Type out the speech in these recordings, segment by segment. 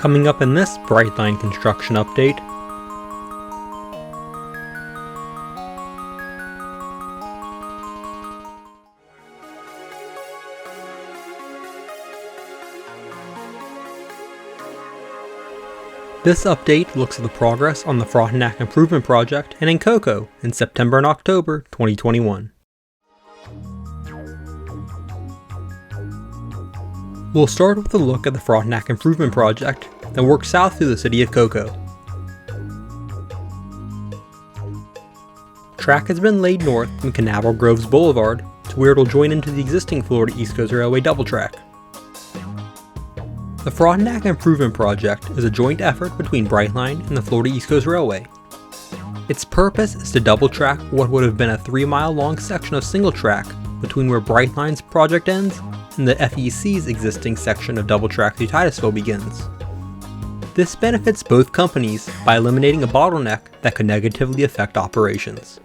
Coming up in this Brightline construction update, this update looks at the progress on the Frontenac Improvement Project and in Cocoa in September and October 2021. We'll start with a look at the Frontenac Improvement Project, then work south through the city of Cocoa. Track has been laid north from Canaveral Groves Boulevard to where it'll join into the existing Florida East Coast Railway double track. The Frontenac Improvement Project is a joint effort between Brightline and the Florida East Coast Railway. Its purpose is to double track what would have been a 3-mile long section of single track between where Brightline's project ends and the FEC's existing section of double track through Titusville begins. This benefits both companies by eliminating a bottleneck that could negatively affect operations.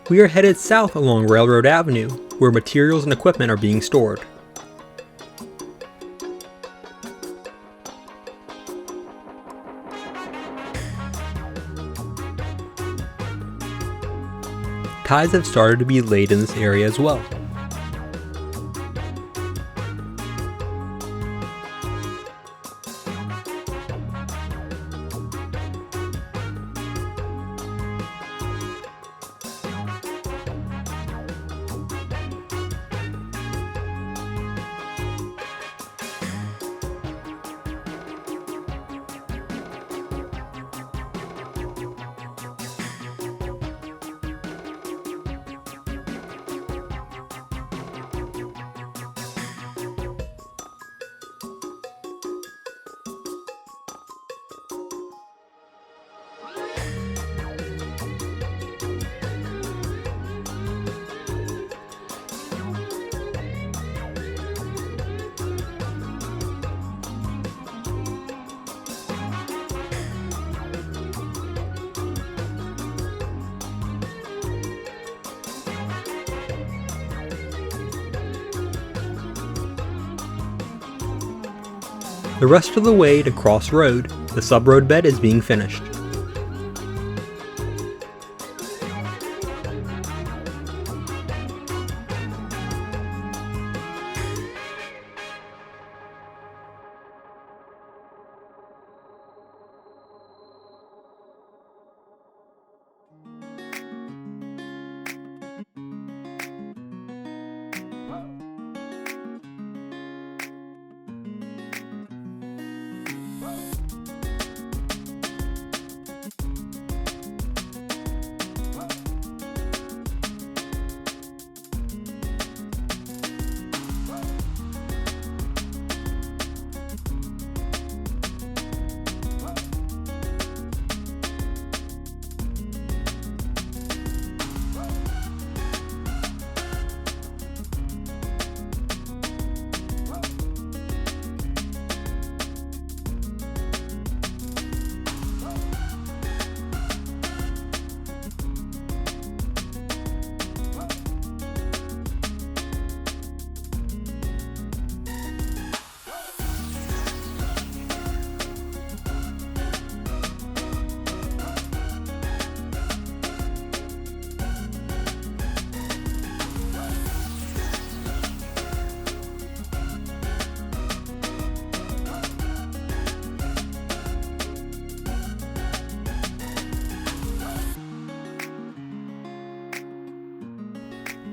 We are headed south along Railroad Avenue, where materials and equipment are being stored. Ties have started to be laid in this area as well. The rest of the way to Cross Road, the sub-road bed is being finished.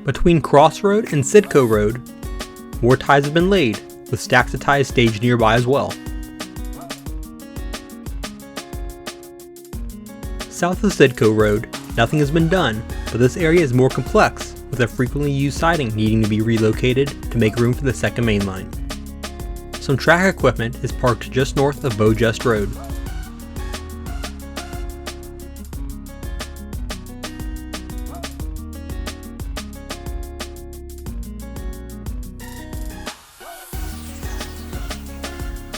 Between Crossroad and Cidco Road, more ties have been laid, with stacks of ties staged nearby as well. South of Cidco Road, nothing has been done, but this area is more complex, with a frequently used siding needing to be relocated to make room for the second main line. Some track equipment is parked just north of Beaujust Road.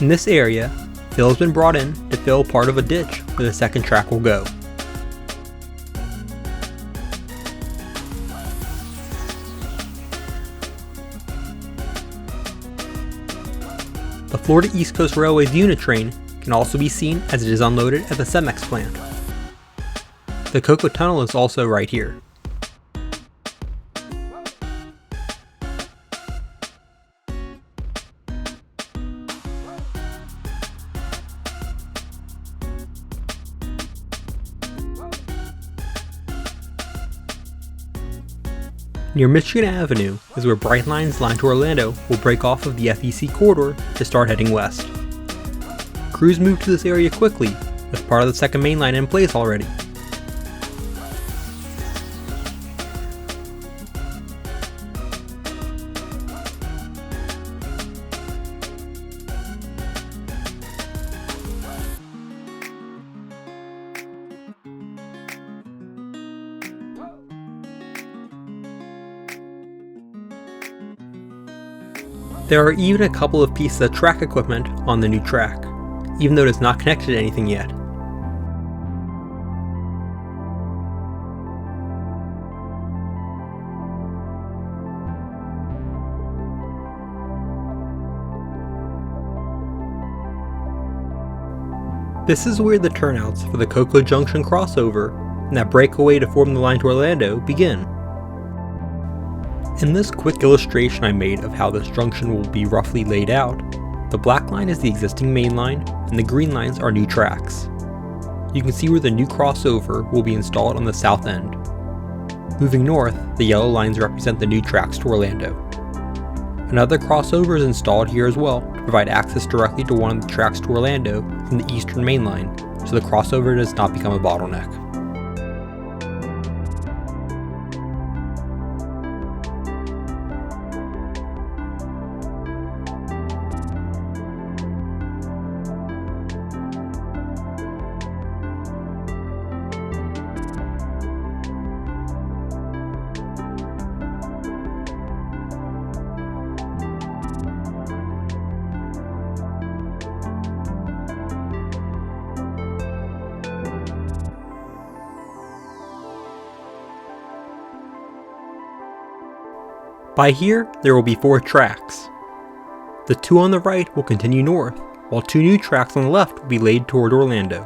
In this area, Fill has been brought in to fill part of a ditch where the second track will go. The Florida East Coast Railway's unit train can also be seen as it is unloaded at the Cemex plant. The Cocoa Tunnel is also right here. Near Michigan Avenue is where Brightline's line to Orlando will break off of the FEC corridor to start heading west. Crews moved to this area quickly, with part of the second main line in place already. There are even a couple of pieces of track equipment on the new track, even though it is not connected to anything yet. This is where the turnouts for the Cocoa Junction crossover and that breakaway to form the line to Orlando begin. In this quick illustration I made of how this junction will be roughly laid out, the black line is the existing main line and the green lines are new tracks. You can see where the new crossover will be installed on the south end. Moving north, the yellow lines represent the new tracks to Orlando. Another crossover is installed here as well to provide access directly to one of the tracks to Orlando from the eastern main line, so the crossover does not become a bottleneck. By here, there will be 4 tracks. The 2 on the right will continue north, while 2 new tracks on the left will be laid toward Orlando.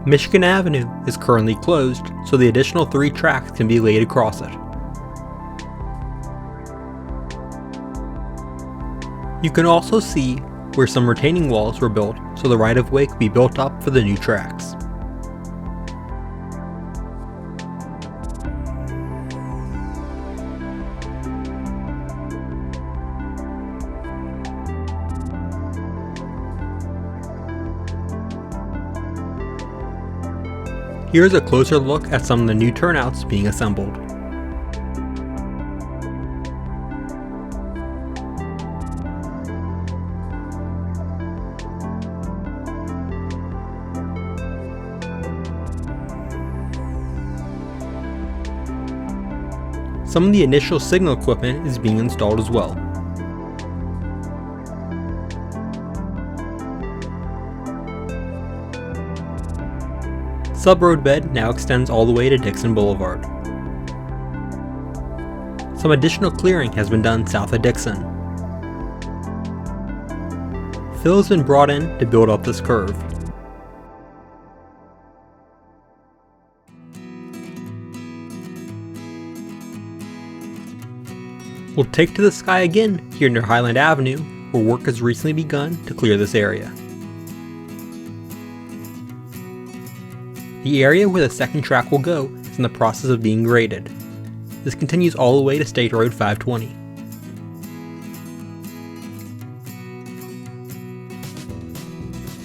Michigan Avenue is currently closed, so the additional 3 tracks can be laid across it. You can also see where some retaining walls were built so the right-of-way could be built up for the new tracks. Here's a closer look at some of the new turnouts being assembled. Some of the initial signal equipment is being installed as well. Subroad bed now extends all the way to Dixon Boulevard. Some additional clearing has been done south of Dixon. Fill has been brought in to build up this curve. We'll take to the sky again here near Highland Avenue, where work has recently begun to clear this area. The area where the second track will go is in the process of being graded. This continues all the way to State Road 520.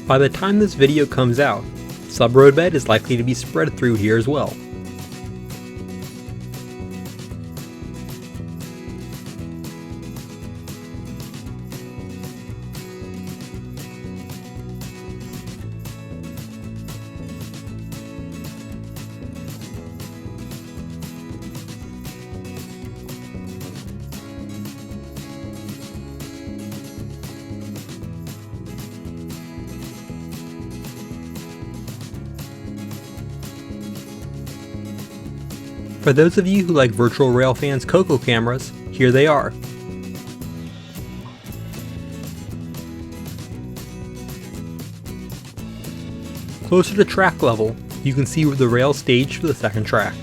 By the time this video comes out, subroad bed is likely to be spread through here as well. For those of you who like virtual Railfan's Cocoa cameras, here they are. Closer to track level, you can see the rails staged for the second track.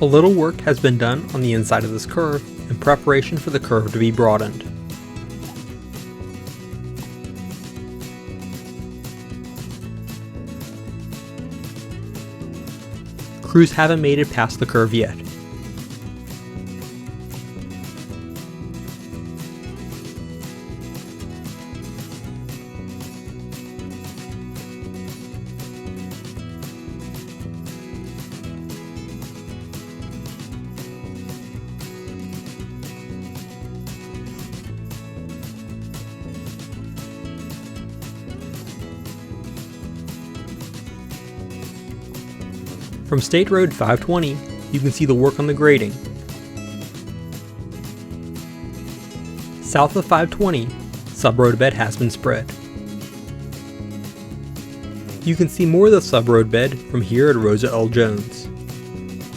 A little work has been done on the inside of this curve in preparation for the curve to be broadened. Crews haven't made it past the curve yet. From State Road 520, you can see the work on the grading. South of 520, sub-road bed has been spread. You can see more of the sub-road bed from here at Rosa L. Jones.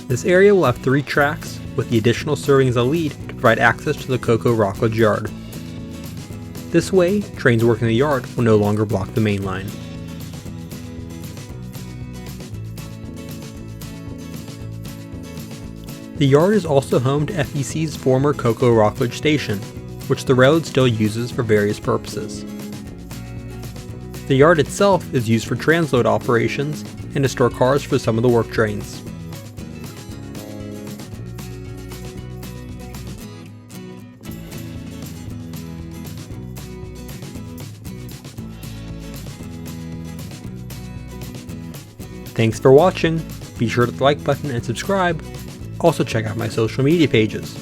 This area will have 3 tracks, with the additional serving as a lead to provide access to the cocoa-rockledge yard. This way, trains working the yard will no longer block the main line. The yard is also home to FEC's former cocoa-rockledge station, which the railroad still uses for various purposes. The yard itself is used for transload operations and to store cars for some of the work trains. Thanks for watching. Be sure to hit the like button and subscribe. Also check out my social media pages.